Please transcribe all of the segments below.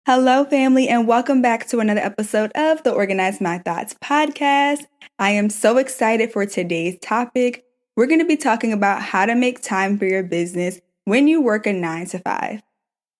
Hello, family, and welcome back to another episode of the Organize My Thoughts podcast. I am so excited for today's topic. We're going to be talking about how to make time for your business when you work a 9 to 5.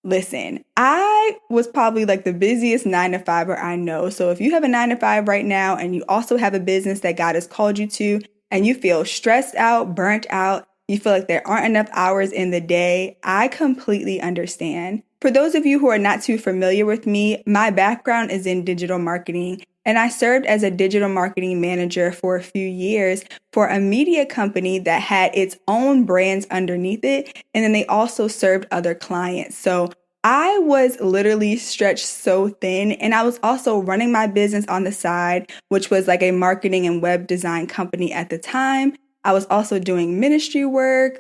Listen, I was probably like the busiest 9 to 5er I know. So if you have a 9 to 5 right now and you also have a business that God has called you to and you feel stressed out, burnt out, you feel like there aren't enough hours in the day, I completely understand. For those of you who are not too familiar with me, my background is in digital marketing, and I served as a digital marketing manager for a few years for a media company that had its own brands underneath it, and then they also served other clients. So I was literally stretched so thin, and I was also running my business on the side, which was like a marketing and web design company at the time. I was also doing ministry work.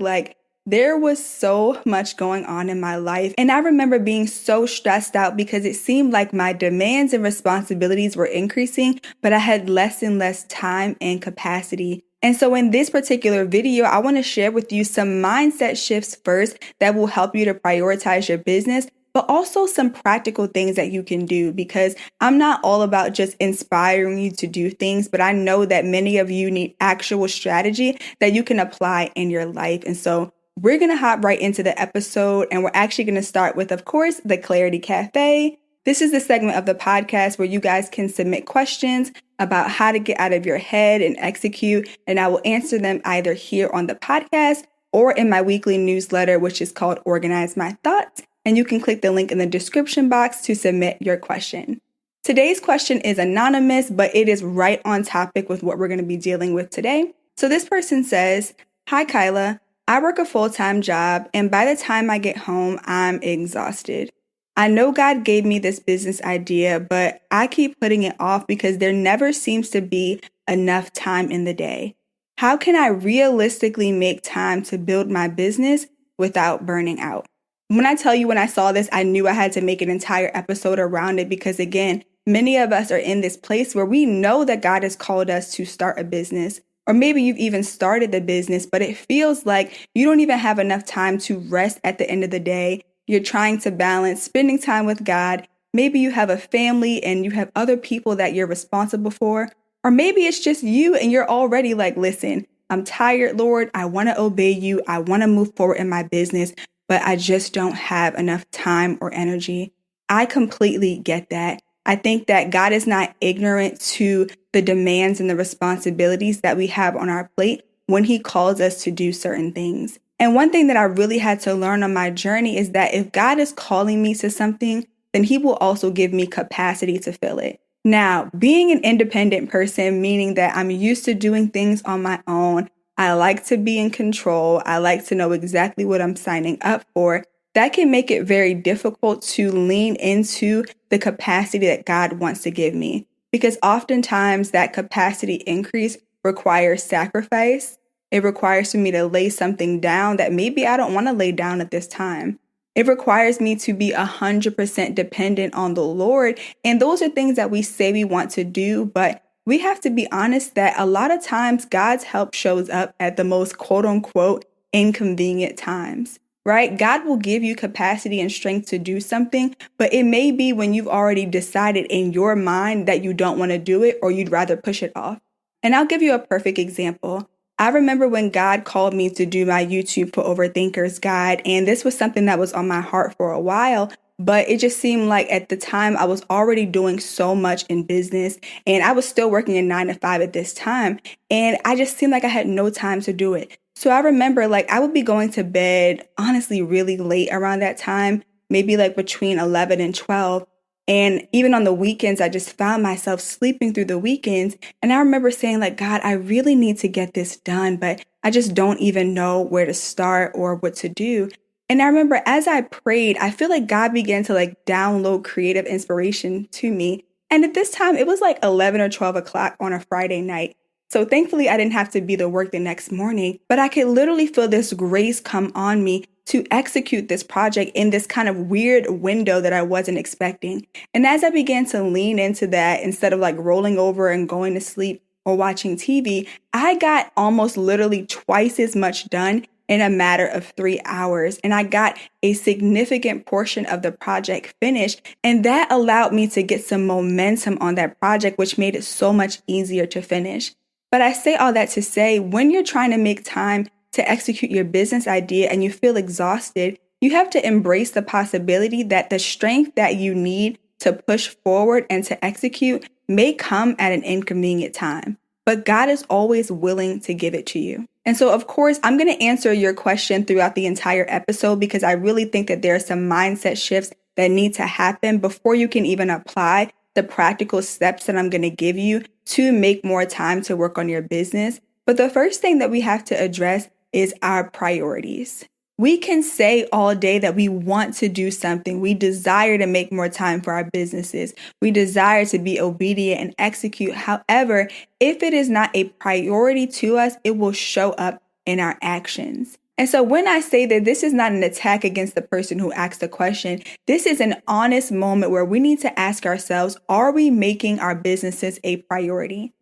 There was so much going on in my life. And I remember being so stressed out because it seemed like my demands and responsibilities were increasing, but I had less and less time and capacity. And so in this particular video, I want to share with you some mindset shifts first that will help you to prioritize your business, but also some practical things that you can do, because I'm not all about just inspiring you to do things, but I know that many of you need actual strategy that you can apply in your life. And so we're going to hop right into the episode, and we're actually going to start with, of course, the Clarity Cafe. This is the segment of the podcast where you guys can submit questions about how to get out of your head and execute, and I will answer them either here on the podcast or in my weekly newsletter, which is called Organize My Thoughts, and you can click the link in the description box to submit your question. Today's question is anonymous, but it is right on topic with what we're going to be dealing with today. So this person says, "Hi, Kyla. I work a full-time job, and by the time I get home, I'm exhausted. I know God gave me this business idea, but I keep putting it off because there never seems to be enough time in the day. How can I realistically make time to build my business without burning out?" When I tell you, when I saw this, I knew I had to make an entire episode around it because, again, many of us are in this place where we know that God has called us to start a business. Or maybe you've even started the business, but it feels like you don't even have enough time to rest at the end of the day. You're trying to balance spending time with God. Maybe you have a family and you have other people that you're responsible for. Or maybe it's just you and you're already like, "Listen, I'm tired, Lord. I want to obey you. I want to move forward in my business, but I just don't have enough time or energy." I completely get that. I think that God is not ignorant to the demands and the responsibilities that we have on our plate when He calls us to do certain things. And one thing that I really had to learn on my journey is that if God is calling me to something, then He will also give me capacity to fill it. Now, being an independent person, meaning that I'm used to doing things on my own, I like to be in control, I like to know exactly what I'm signing up for, that can make it very difficult to lean into the capacity that God wants to give me. Because oftentimes that capacity increase requires sacrifice. It requires for me to lay something down that maybe I don't want to lay down at this time. It requires me to be 100% dependent on the Lord. And those are things that we say we want to do, but we have to be honest that a lot of times God's help shows up at the most quote unquote inconvenient times. Right? God will give you capacity and strength to do something, but it may be when you've already decided in your mind that you don't want to do it or you'd rather push it off. And I'll give you a perfect example. I remember when God called me to do my YouTube for Overthinkers Guide, and this was something that was on my heart for a while, but it just seemed like at the time I was already doing so much in business and I was still working a 9 to 5 at this time. And I just seemed like I had no time to do it. So I remember I would be going to bed, honestly, really late around that time, maybe between 11 and 12. And even on the weekends, I just found myself sleeping through the weekends. And I remember saying God, I really need to get this done, but I just don't even know where to start or what to do. And I remember as I prayed, I feel like God began to download creative inspiration to me. And at this time, it was 11 or 12 o'clock on a Friday night. So thankfully, I didn't have to be to work the next morning, but I could literally feel this grace come on me to execute this project in this kind of weird window that I wasn't expecting. And as I began to lean into that, instead of rolling over and going to sleep or watching TV, I got almost literally twice as much done in a matter of 3 hours. And I got a significant portion of the project finished. And that allowed me to get some momentum on that project, which made it so much easier to finish. But I say all that to say, when you're trying to make time to execute your business idea and you feel exhausted, you have to embrace the possibility that the strength that you need to push forward and to execute may come at an inconvenient time. But God is always willing to give it to you. And so, of course, I'm going to answer your question throughout the entire episode because I really think that there are some mindset shifts that need to happen before you can even apply the practical steps that I'm going to give you to make more time to work on your business. But the first thing that we have to address is our priorities. We can say all day that we want to do something. We desire to make more time for our businesses. We desire to be obedient and execute. However, if it is not a priority to us, it will show up in our actions. And so when I say that this is not an attack against the person who asked the question, this is an honest moment where we need to ask ourselves, are we making our businesses a priority?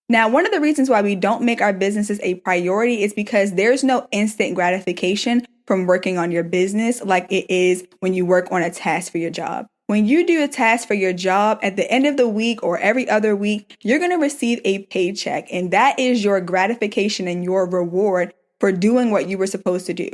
Now, one of the reasons why we don't make our businesses a priority is because there's no instant gratification from working on your business like it is when you work on a task for your job. When you do a task for your job at the end of the week or every other week, you're going to receive a paycheck, and that is your gratification and your reward for doing what you were supposed to do.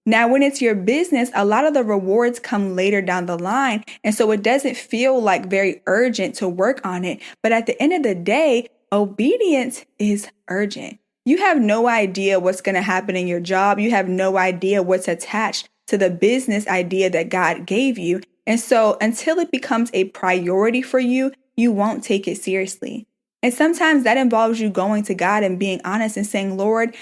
Now, when it's your business, a lot of the rewards come later down the line, and so it doesn't feel like very urgent to work on it. But at the end of the day, obedience is urgent. You have no idea what's going to happen in your job. You have no idea what's attached to the business idea that God gave you. And so until it becomes a priority for you, you won't take it seriously. And sometimes that involves you going to God and being honest and saying, Lord,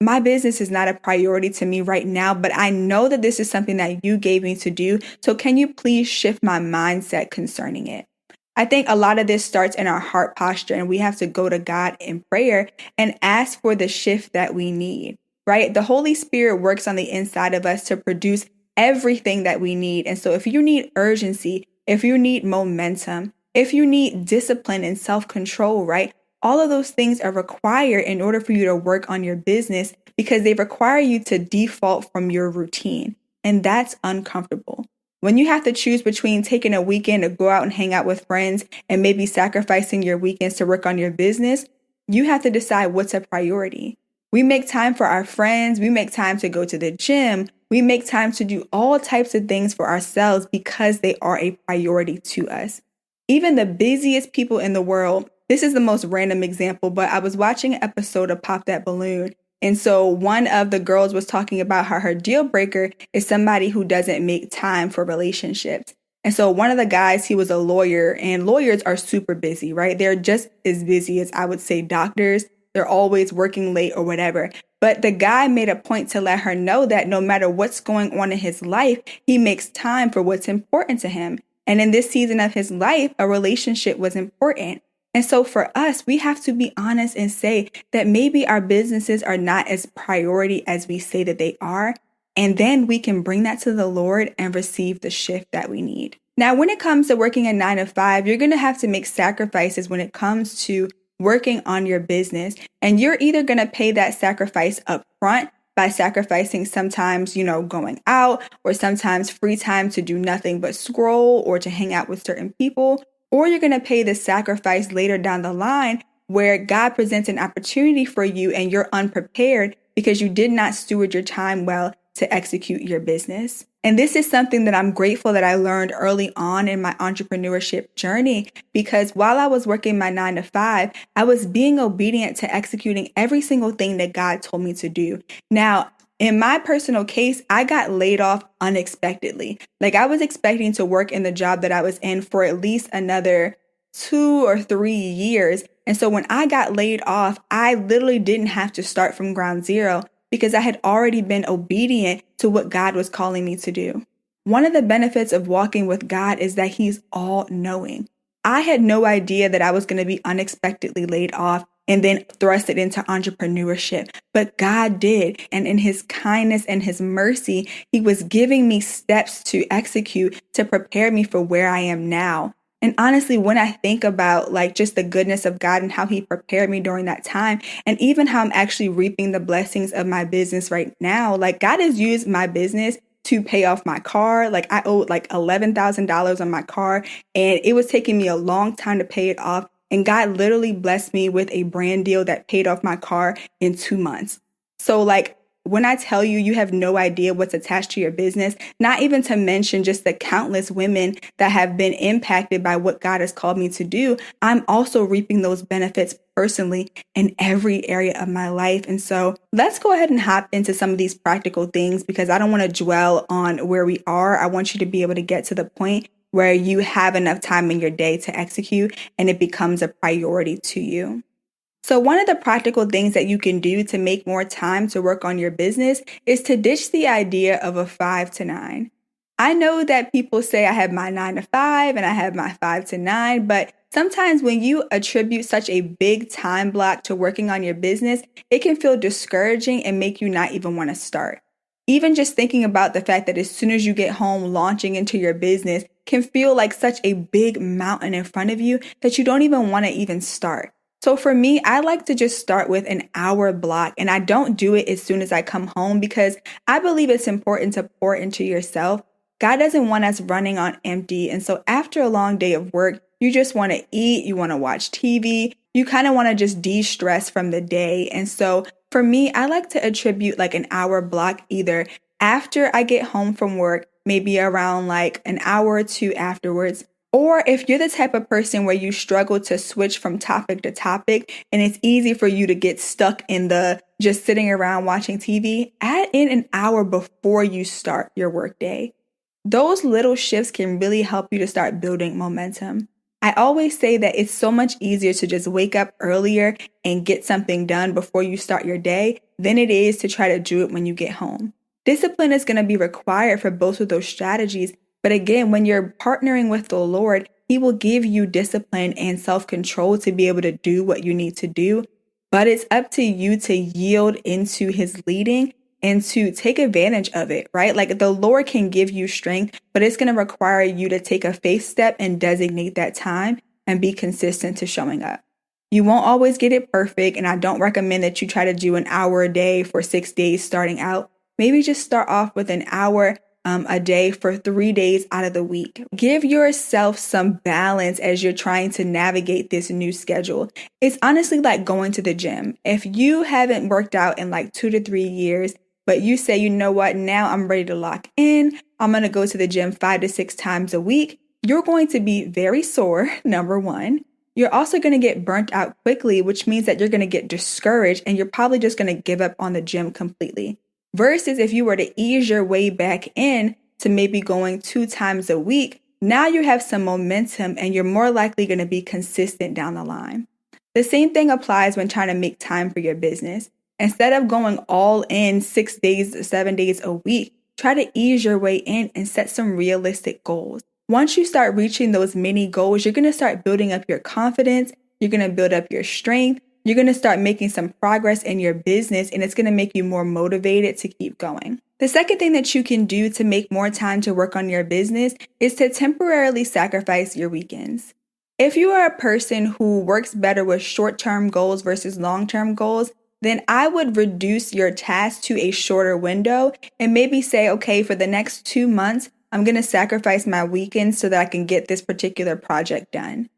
my business is not a priority to me right now, but I know that this is something that you gave me to do. So can you please shift my mindset concerning it? I think a lot of this starts in our heart posture, and we have to go to God in prayer and ask for the shift that we need, right? The Holy Spirit works on the inside of us to produce everything that we need. And so if you need urgency, if you need momentum, if you need discipline and self-control, right? All of those things are required in order for you to work on your business because they require you to default from your routine. And that's uncomfortable. When you have to choose between taking a weekend to go out and hang out with friends and maybe sacrificing your weekends to work on your business, you have to decide what's a priority. We make time for our friends. We make time to go to the gym. We make time to do all types of things for ourselves because they are a priority to us. Even the busiest people in the world, this is the most random example, but I was watching an episode of Pop That Balloon. And so one of the girls was talking about how her deal breaker is somebody who doesn't make time for relationships. And so one of the guys, he was a lawyer, and lawyers are super busy, right? They're just as busy as I would say doctors. They're always working late or whatever. But the guy made a point to let her know that no matter what's going on in his life, he makes time for what's important to him. And in this season of his life, a relationship was important. And so for us, we have to be honest and say that maybe our businesses are not as priority as we say that they are. And then we can bring that to the Lord and receive the shift that we need. Now, when it comes to working a 9 to 5, you're going to have to make sacrifices when it comes to working on your business. And you're either going to pay that sacrifice up front by sacrificing sometimes, going out, or sometimes free time to do nothing but scroll or to hang out with certain people. Or you're going to pay the sacrifice later down the line where God presents an opportunity for you and you're unprepared because you did not steward your time well to execute your business. And this is something that I'm grateful that I learned early on in my entrepreneurship journey, because while I was working my 9 to 5, I was being obedient to executing every single thing that God told me to do. Now, in my personal case, I got laid off unexpectedly. Like I was expecting to work in the job that I was in for at least another 2 or 3 years. And so when I got laid off, I literally didn't have to start from ground zero because I had already been obedient to what God was calling me to do. One of the benefits of walking with God is that He's all knowing. I had no idea that I was going to be unexpectedly laid off and then thrusted into entrepreneurship. But God did. And in His kindness and His mercy, He was giving me steps to execute to prepare me for where I am now. And honestly, when I think about like just the goodness of God and how he prepared me during that time, and even how I'm actually reaping the blessings of my business right now, like God has used my business to pay off my car. Like I owed like $11,000 on my car, and it was taking me a long time to pay it off. And God literally blessed me with a brand deal that paid off my car in 2 months. So like when I tell you, you have no idea what's attached to your business, not even to mention just the countless women that have been impacted by what God has called me to do, I'm also reaping those benefits personally in every area of my life. And so let's go ahead and hop into some of these practical things, because I don't want to dwell on where we are. I want you to be able to get to the point where you have enough time in your day to execute and it becomes a priority to you. So one of the practical things that you can do to make more time to work on your business is to ditch the idea of a 5 to 9. I know that people say I have my 9 to 5 and I have my 5 to 9, but sometimes when you attribute such a big time block to working on your business, it can feel discouraging and make you not even want to start. Even just thinking about the fact that as soon as you get home, launching into your business can feel like such a big mountain in front of you that you don't even want to even start. So for me, I like to just start with an hour block, and I don't do it as soon as I come home because I believe it's important to pour into yourself. God doesn't want us running on empty. And so after a long day of work, you just want to eat, you want to watch TV, you kind of want to just de-stress from the day. And so for me, I like to attribute like an hour block either after I get home from work, maybe around like an hour or two afterwards. Or if you're the type of person where you struggle to switch from topic to topic and it's easy for you to get stuck in the just sitting around watching TV, add in an hour before you start your workday. Those little shifts can really help you to start building momentum. I always say that it's so much easier to just wake up earlier and get something done before you start your day than it is to try to do it when you get home. Discipline is going to be required for both of those strategies. But again, when you're partnering with the Lord, he will give you discipline and self-control to be able to do what you need to do. But it's up to you to yield into his leading and to take advantage of it, right? Like the Lord can give you strength, but it's going to require you to take a faith step and designate that time and be consistent to showing up. You won't always get it perfect, and I don't recommend that you try to do an hour a day for 6 days starting out. Maybe just start off with an hour a day for 3 days out of the week. Give yourself some balance as you're trying to navigate this new schedule. It's honestly like going to the gym. If you haven't worked out in like 2 to 3 years, but you say, you know what, now I'm ready to lock in, I'm going to go to the gym 5 to 6 times a week, you're going to be very sore, number one. You're also going to get burnt out quickly, which means that you're going to get discouraged and you're probably just going to give up on the gym completely. Versus if you were to ease your way back in to maybe going 2 times a week, now you have some momentum and you're more likely going to be consistent down the line. The same thing applies when trying to make time for your business. Instead of going all in 6 days, 7 days a week, try to ease your way in and set some realistic goals. Once you start reaching those mini goals, you're going to start building up your confidence. You're going to build up your strength. You're going to start making some progress in your business, and it's going to make you more motivated to keep going. The second thing that you can do to make more time to work on your business is to temporarily sacrifice your weekends. If you are a person who works better with short-term goals versus long-term goals, then I would reduce your task to a shorter window and maybe say, okay, for the next 2 months, I'm going to sacrifice my weekends so that I can get this particular project done.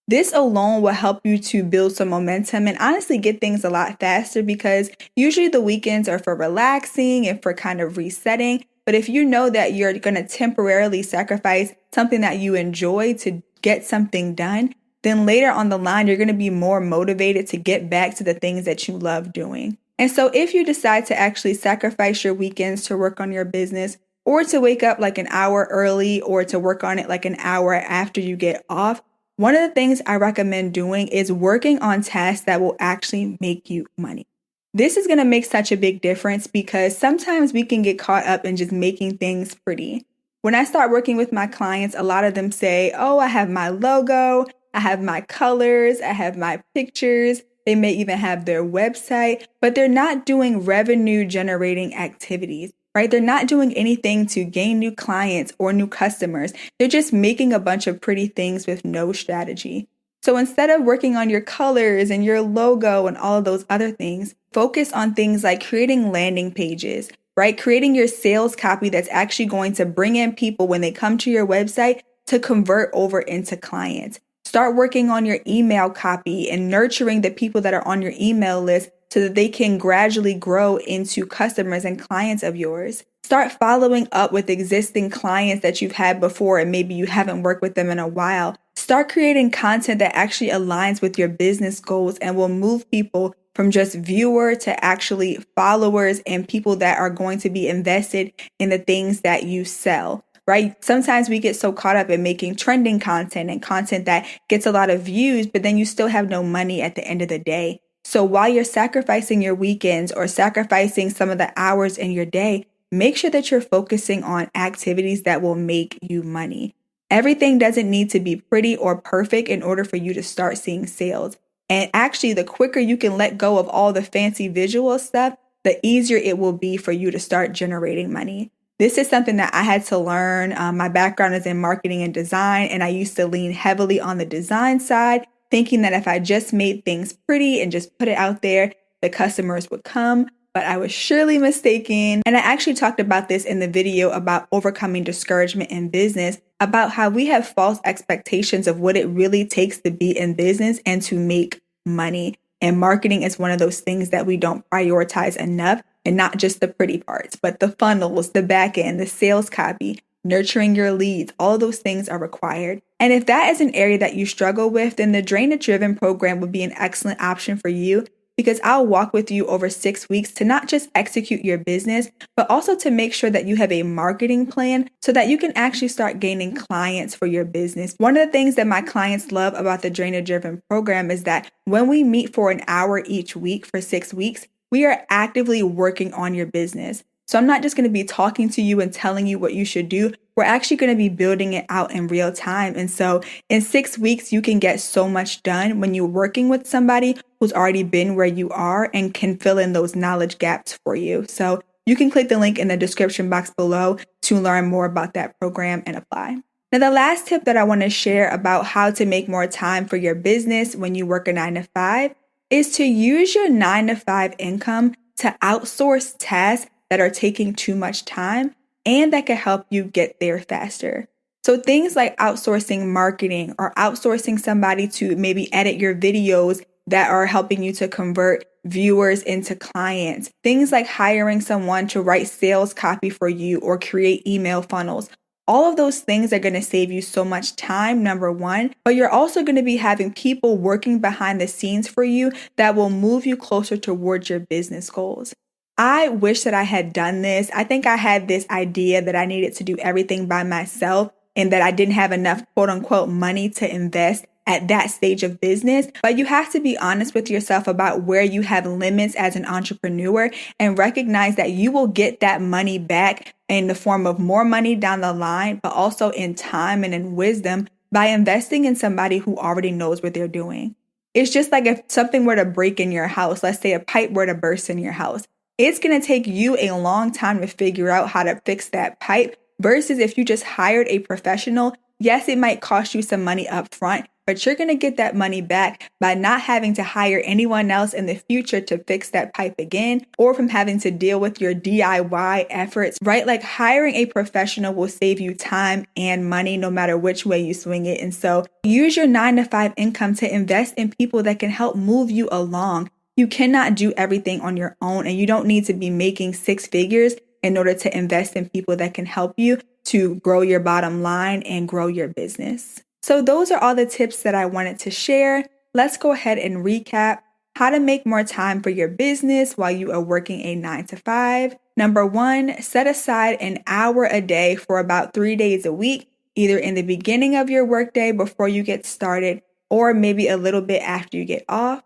This alone will help you to build some momentum and honestly get things a lot faster, because usually the weekends are for relaxing and for kind of resetting. But if you know that you're going to temporarily sacrifice something that you enjoy to get something done, then later on the line, you're going to be more motivated to get back to the things that you love doing. And so if you decide to actually sacrifice your weekends to work on your business, or to wake up like an hour early, or to work on it like an hour after you get off, one of the things I recommend doing is working on tasks that will actually make you money. This is going to make such a big difference because sometimes we can get caught up in just making things pretty. When I start working with my clients, a lot of them say, oh, I have my logo, I have my colors, I have my pictures. They may even have their website, but they're not doing revenue generating activities. right? They're not doing anything to gain new clients or new customers. They're just making a bunch of pretty things with no strategy. So instead of working on your colors and your logo and all of those other things, focus on things like creating landing pages, right? Creating your sales copy that's actually going to bring in people when they come to your website to convert over into clients. Start working on your email copy and nurturing the people that are on your email list so that they can gradually grow into customers and clients of yours. Start following up with existing clients that you've had before and maybe you haven't worked with them in a while. Start creating content that actually aligns with your business goals and will move people from just viewer to actually followers and people that are going to be invested in the things that you sell, right? Sometimes we get so caught up in making trending content and content that gets a lot of views, but then you still have no money at the end of the day. So while you're sacrificing your weekends or sacrificing some of the hours in your day, make sure that you're focusing on activities that will make you money. Everything doesn't need to be pretty or perfect in order for you to start seeing sales. And actually, the quicker you can let go of all the fancy visual stuff, the easier it will be for you to start generating money. This is something that I had to learn. My background is in marketing and design, and I used to lean heavily on the design side, thinking that if I just made things pretty and just put it out there, the customers would come. But I was surely mistaken. And I actually talked about this in the video about overcoming discouragement in business, about how we have false expectations of what it really takes to be in business and to make money. And marketing is one of those things that we don't prioritize enough, and not just the pretty parts, but the funnels, the back end, the sales copy, nurturing your leads. All of those things are required. And if that is an area that you struggle with, then the Drain It Driven program would be an excellent option for you, because I'll walk with you over 6 weeks to not just execute your business, but also to make sure that you have a marketing plan so that you can actually start gaining clients for your business. One of the things that my clients love about the Drain It Driven program is that when we meet for an hour each week for 6 weeks, we are actively working on your business. So I'm not just going to be talking to you and telling you what you should do. We're actually going to be building it out in real time. And so in 6 weeks, you can get so much done when you're working with somebody who's already been where you are and can fill in those knowledge gaps for you. So you can click the link in the description box below to learn more about that program and apply. Now, the last tip that I want to share about how to make more time for your business when you work a 9-to-5 is to use your 9-to-5 income to outsource tasks that are taking too much time and that can help you get there faster. So things like outsourcing marketing or outsourcing somebody to maybe edit your videos that are helping you to convert viewers into clients. Things like hiring someone to write sales copy for you or create email funnels. All of those things are going to save you so much time, number one, but you're also going to be having people working behind the scenes for you that will move you closer towards your business goals. I wish that I had done this. I think I had this idea that I needed to do everything by myself and that I didn't have enough quote unquote money to invest at that stage of business. But you have to be honest with yourself about where you have limits as an entrepreneur and recognize that you will get that money back in the form of more money down the line, but also in time and in wisdom by investing in somebody who already knows what they're doing. It's just like if something were to break in your house, let's say a pipe were to burst in your house. It's going to take you a long time to figure out how to fix that pipe versus if you just hired a professional. Yes, it might cost you some money up front, but you're going to get that money back by not having to hire anyone else in the future to fix that pipe again, or from having to deal with your DIY efforts, right? Like hiring a professional will save you time and money no matter which way you swing it. And so use your 9-to-5 income to invest in people that can help move you along. You cannot do everything on your own, and you don't need to be making 6 figures in order to invest in people that can help you to grow your bottom line and grow your business. So those are all the tips that I wanted to share. Let's go ahead and recap how to make more time for your business while you are working a 9-to-5. Number 1, set aside an hour a day for about 3 days a week, either in the beginning of your workday before you get started, or maybe a little bit after you get off.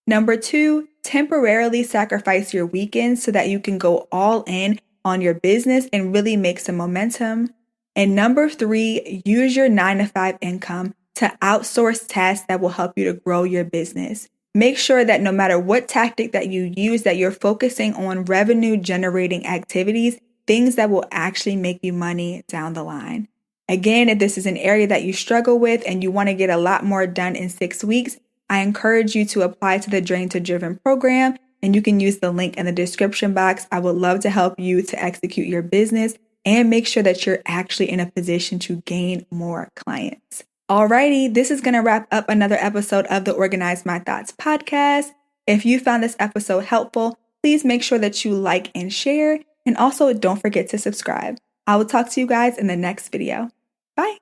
Number 2, temporarily sacrifice your weekends so that you can go all in on your business and really make some momentum. And number 3, use your 9-to-5 income to outsource tasks that will help you to grow your business. Make sure that no matter what tactic that you use, that you're focusing on revenue generating activities things that will actually make you money down the line. Again, if this is an area that you struggle with and you want to get a lot more done in 6 weeks, I encourage you to apply to the Drain to Driven program, and you can use the link in the description box. I would love to help you to execute your business and make sure that you're actually in a position to gain more clients. Alrighty, this is going to wrap up another episode of the Organize My Thoughts podcast. If you found this episode helpful, please make sure that you like and share, and also don't forget to subscribe. I will talk to you guys in the next video. Bye.